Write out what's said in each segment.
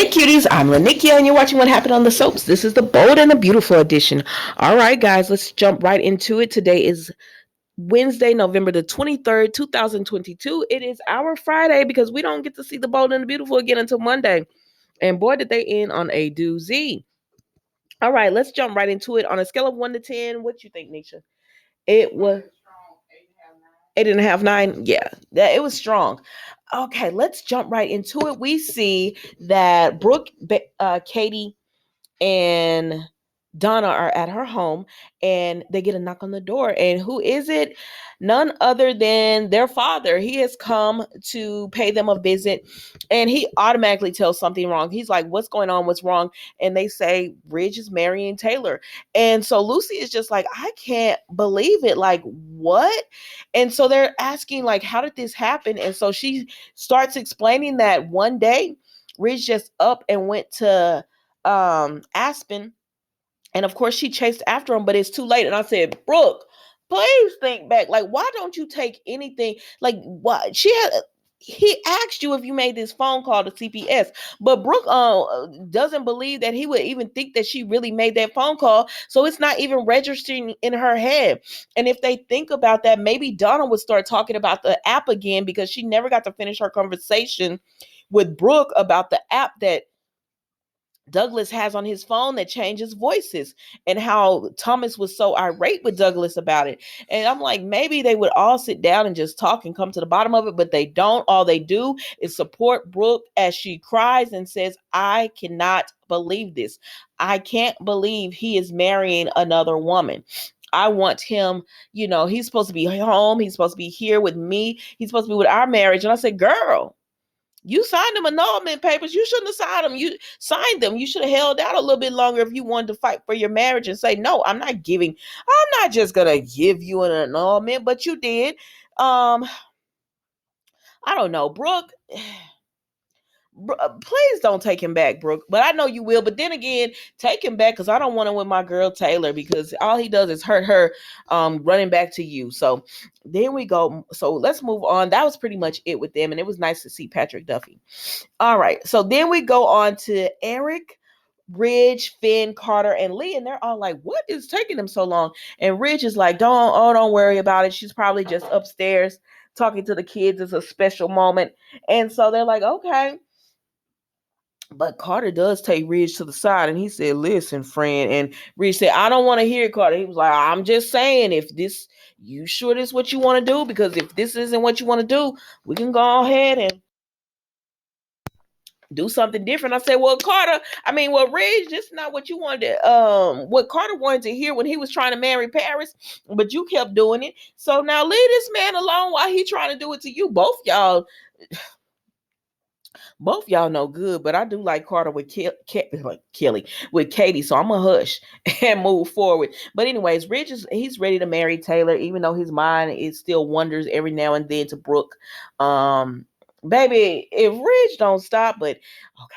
Hey cuties, I'm Lanikia and you're watching What Happened on the Soaps. This is the Bold and the Beautiful edition. All right, guys, let's jump right into it. Today is Wednesday, November the 23rd, 2022. It is our Friday because we don't get to see the Bold and the Beautiful again until Monday. And boy, did they end on a doozy. All right, let's jump right into it. On a scale of 1 to 10, what you think, Nisha? It was 8.5, 9. Yeah, it was strong. Okay, let's jump right into it. We see that Brooke, Katie, and Donna are at her home and they get a knock on the door. And who is it? None other than their father. He has come to pay them a visit and he automatically tells something wrong. He's like, what's going on? What's wrong? And they say, Ridge is marrying Taylor. And so Lucy is just like, I can't believe it. Like, what? And so they're asking, like, how did this happen? And so she starts explaining that one day, Ridge just up and went to Aspen, and of course she chased after him, but it's too late. And I said, Brooke, please think back. Like, why don't you take anything? Like, why he asked you if you made this phone call to CPS, but Brooke doesn't believe that he would even think that she really made that phone call, so it's not even registering in her head. And if they think about that, maybe Donna would start talking about the app again because she never got to finish her conversation with Brooke about the app that Douglas has on his phone that changes voices, and how Thomas was so irate with Douglas about it. And I'm like, maybe they would all sit down and just talk and come to the bottom of it, but they don't. All they do is support Brooke as she cries and says, I cannot believe this. I can't believe he is marrying another woman. I want him, he's supposed to be home. He's supposed to be here with me. He's supposed to be with our marriage. And I said, girl, you signed them annulment papers. You shouldn't have signed them. You signed them. You should have held out a little bit longer if you wanted to fight for your marriage and say, no, I'm not just going to give you an annulment, but you did. I don't know, Brooke. Please don't take him back, Brooke. But I know you will. But then again, take him back because I don't want him with my girl Taylor because all he does is hurt her running back to you. So then we go. So let's move on. That was pretty much it with them. And it was nice to see Patrick Duffy. All right. So then we go on to Eric, Ridge, Finn, Carter, and Lee, and they're all like, what is taking them so long? And Ridge is like, don't worry about it. She's probably just upstairs talking to the kids. It's a special moment. And so they're like, okay. But Carter does take Ridge to the side and he said, listen, friend. And Ridge said, I don't want to hear it, Carter. He was like, I'm just saying, you sure this is what you want to do? Because if this isn't what you want to do, we can go ahead and do something different. I said, well, Ridge, this is not what you wanted what Carter wanted to hear when he was trying to marry Paris, but you kept doing it. So now leave this man alone while he trying to do it to you. Both y'all know good, but I do like Carter with Kelly with Katie, so I'm gonna hush and move forward. But anyways, he's ready to marry Taylor, even though his mind is still wanders every now and then to Brooke. Baby, if Ridge don't stop, but okay,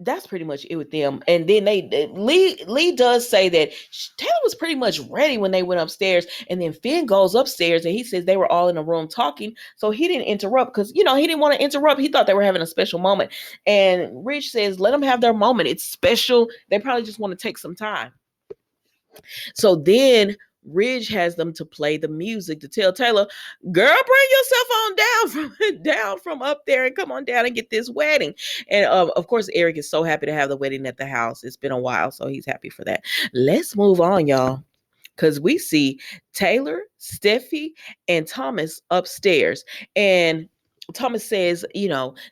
that's pretty much it with them. And then Lee does say that Taylor was pretty much ready when they went upstairs, and then Finn goes upstairs and he says they were all in a room talking, so he didn't interrupt because he didn't want to interrupt. He thought they were having a special moment, and Rich says let them have their moment. It's special. They probably just want to take some time. So then Ridge has them to play the music to tell Taylor, girl, bring yourself on down from up there and come on down and get this wedding. And of course, Eric is so happy to have the wedding at the house. It's been a while, so he's happy for that. Let's move on, y'all. Because we see Taylor, Steffi, and Thomas upstairs. And Thomas says,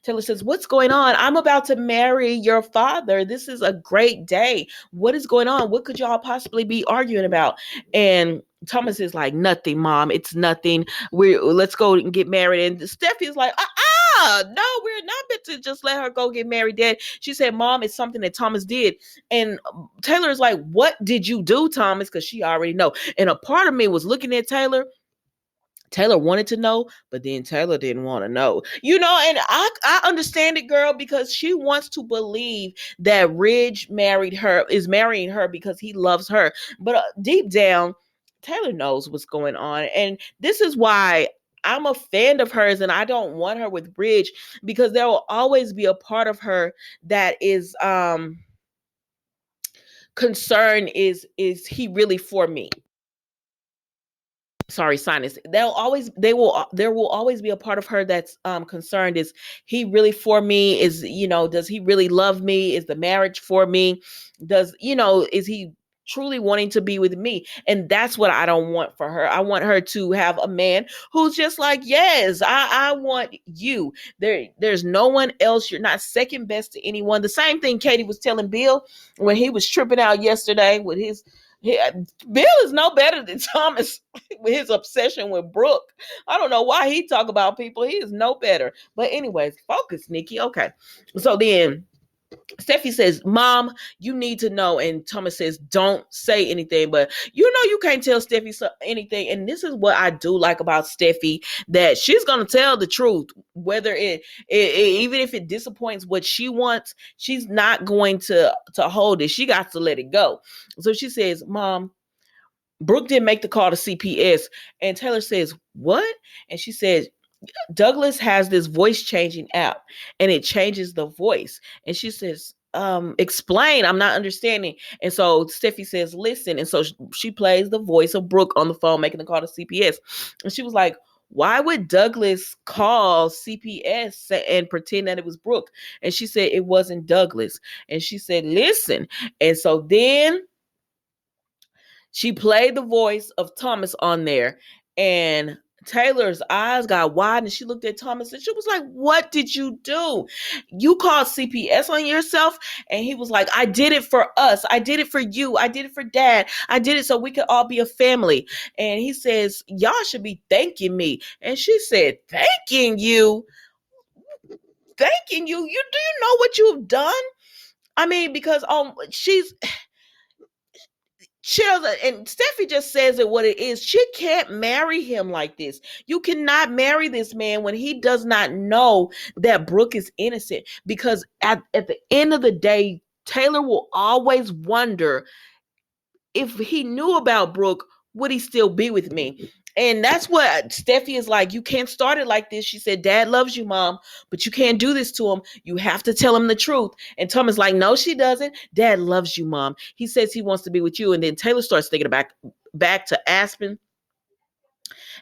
Taylor says, what's going on? I'm about to marry your father. This is a great day. What is going on? What could y'all possibly be arguing about? And Thomas is like, nothing, Mom. It's nothing. Let's go and get married. And Steffi is like, no, we're not meant to just let her go get married, Dad. She said, Mom, it's something that Thomas did. And Taylor is like, what did you do, Thomas? Because she already know. And a part of me was looking at Taylor. Taylor wanted to know, but then Taylor didn't want to know. And I understand it, girl, because she wants to believe that Ridge is marrying her because he loves her. But deep down, Taylor knows what's going on. And this is why I'm a fan of hers and I don't want her with Bridge because there will always be a part of her that is concerned, is he really for me? Sorry, sinus. There will always be a part of her that's concerned, is he really for me? Is, does he really love me? Is the marriage for me? Does, is he truly wanting to be with me? And that's what I don't want for her. I want her to have a man who's just like, yes, I want you. There's no one else. You're not second best to anyone. The same thing Katie was telling Bill when he was tripping out yesterday with his Bill is no better than Thomas with his obsession with Brooke. I don't know why he talk about people. He is no better. But anyways, focus, Nikki. Okay. So then Steffi says, Mom, you need to know. And Thomas says, don't say anything. But you can't tell Steffi anything. And this is what I do like about Steffi, that she's going to tell the truth, whether even if it disappoints what she wants, she's not going to hold it. She got to let it go. So she says, Mom, Brooke didn't make the call to CPS. And Taylor says, what? And she says, Douglas has this voice changing app and it changes the voice. And she says, explain, I'm not understanding. And so Steffi says, listen. And so she plays the voice of Brooke on the phone, making the call to CPS. And she was like, why would Douglas call CPS and pretend that it was Brooke? And she said, it wasn't Douglas. And she said, listen. And so then she played the voice of Thomas on there, and Taylor's eyes got wide and she looked at Thomas and she was like, what did you do? You called CPS on yourself? And he was like, I did it for us. I did it for you. I did it for Dad. I did it so we could all be a family. And he says, y'all should be thanking me. And she said, thanking you? Thanking you? Do you know what you've done? I mean, because and Steffi just says it what it is. She can't marry him like this. You cannot marry this man when he does not know that Brooke is innocent. Because at the end of the day, Taylor will always wonder, if he knew about Brooke, would he still be with me? And that's what Steffi is like. You can't start it like this. She said, Dad loves you, Mom, but you can't do this to him. You have to tell him the truth. And Tom is like, no, she doesn't. Dad loves you, Mom. He says he wants to be with you. And then Taylor starts thinking back to Aspen,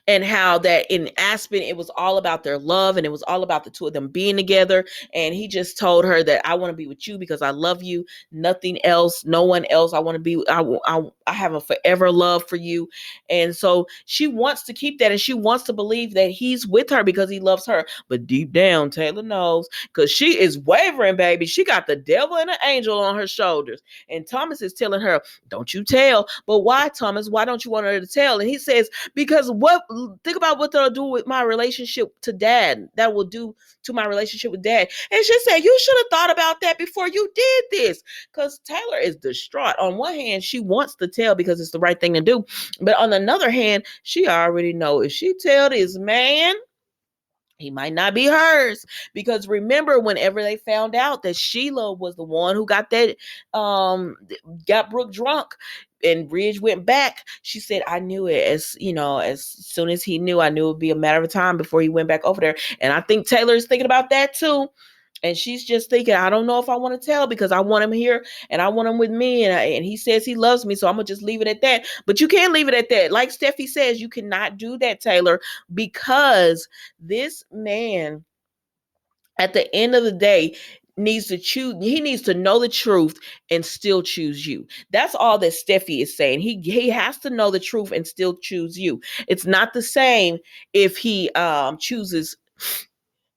and how that in Aspen, it was all about their love and it was all about the two of them being together. And he just told her that I want to be with you because I love you. Nothing else, no one else. I want to be, I have a forever love for you. And so she wants to keep that, and she wants to believe that he's with her because he loves her. But deep down, Taylor knows, because she is wavering, baby. She got the devil and an angel on her shoulders. And Thomas is telling her, don't you tell. But why, Thomas? Why don't you want her to tell? And he says, because think about what they'll do with my relationship to Dad. That will do to my relationship with Dad. And she said, you should have thought about that before you did this. Because Taylor is distraught. On one hand, she wants to tell because it's the right thing to do. But on another hand, she already knows if she tell this man, he might not be hers. Because remember, whenever they found out that Sheila was the one who got Brooke drunk, and Ridge went back, she said, I knew it. As soon as he knew, I knew it would be a matter of time before he went back over there. And I think Taylor's thinking about that too. And she's just thinking, I don't know if I want to tell because I want him here and I want him with me. And he says he loves me. So I'm going to just leave it at that. But you can't leave it at that. Like Steffi says, you cannot do that, Taylor, because this man, at the end of the day, needs to choose. He needs to know the truth and still choose you. That's all that Steffi is saying. He has to know the truth and still choose you. It's not the same if he chooses.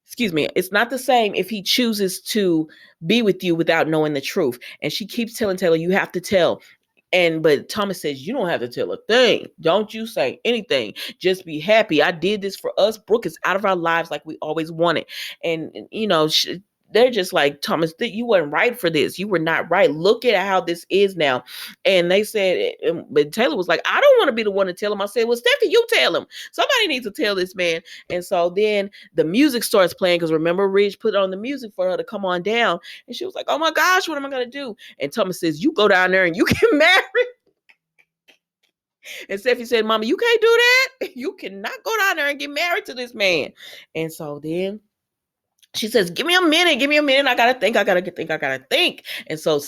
Excuse me. It's not the same if he chooses to be with you without knowing the truth. And she keeps telling Taylor, you have to tell. But Thomas says, you don't have to tell a thing. Don't you say anything. Just be happy. I did this for us. Brooke is out of our lives like we always wanted. And they're just like, Thomas, you weren't right for this. You were not right. Look at how this is now. And they said, but Taylor was like, I don't want to be the one to tell him. I said, well, Steffi, you tell him. Somebody needs to tell this man. And so then the music starts playing, because remember, Ridge put on the music for her to come on down. And she was like, oh my gosh, what am I going to do? And Thomas says, you go down there and you get married. And Steffi said, Mama, you can't do that. You cannot go down there and get married to this man. And so then she says, give me a minute. Give me a minute. I got to think. I got to think. I got to think. And so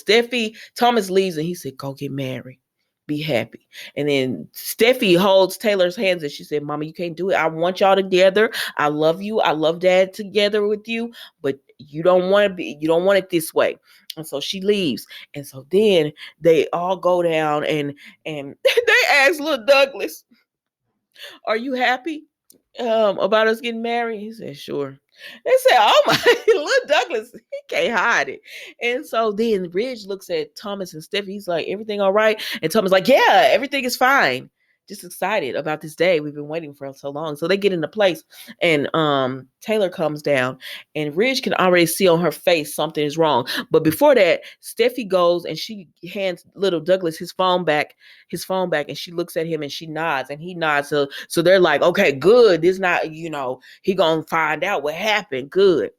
Thomas leaves and he said, go get married. Be happy. And then Steffi holds Taylor's hands and she said, Mama, you can't do it. I want y'all together. I love you. I love Dad together with you, but you don't want it this way. And so she leaves. And so then they all go down and they ask little Douglas, are you happy about us getting married? He said, sure. They said, oh my, little Douglas, he can't hide it. And so then Ridge looks at Thomas and Steffi. He's like, everything all right? And Thomas like, yeah, everything is fine. Just excited about this day. We've been waiting for so long. So they get into place and Taylor comes down and Ridge can already see on her face something is wrong. But before that, Steffi goes and she hands little Douglas his phone back, and she looks at him and she nods and he nods. So they're like, okay, good. This not, he gonna find out what happened. Good.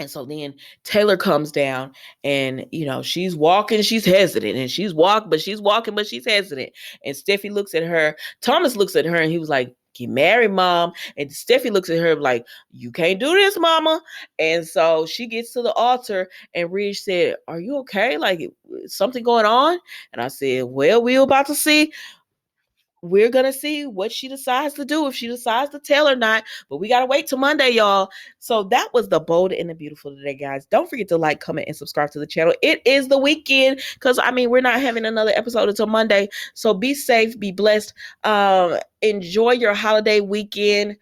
And so then Taylor comes down and, she's walking, she's hesitant and she's walking, but she's hesitant. And Steffi looks at her, Thomas looks at her and he was like, get married, Mom. And Steffi looks at her like, you can't do this, Mama. And so she gets to the altar and Ridge said, are you okay? Like, something going on? And I said, well, we're about to see. We're going to see what she decides to do, if she decides to tell or not. But we got to wait till Monday, y'all. So that was the Bold and the Beautiful today, guys. Don't forget to like, comment, and subscribe to the channel. It is the weekend because, we're not having another episode until Monday. So be safe, be blessed. Enjoy your holiday weekend.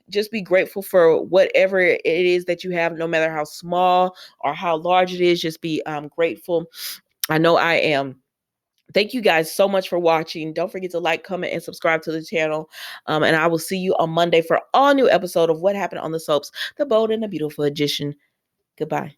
Just be grateful for whatever it is that you have, no matter how small or how large it is. Just be grateful. I know I am. Thank you guys so much for watching. Don't forget to like, comment, and subscribe to the channel. And I will see you on Monday for all new episode of What Happened on the Soaps, the Bold and the Beautiful edition. Goodbye.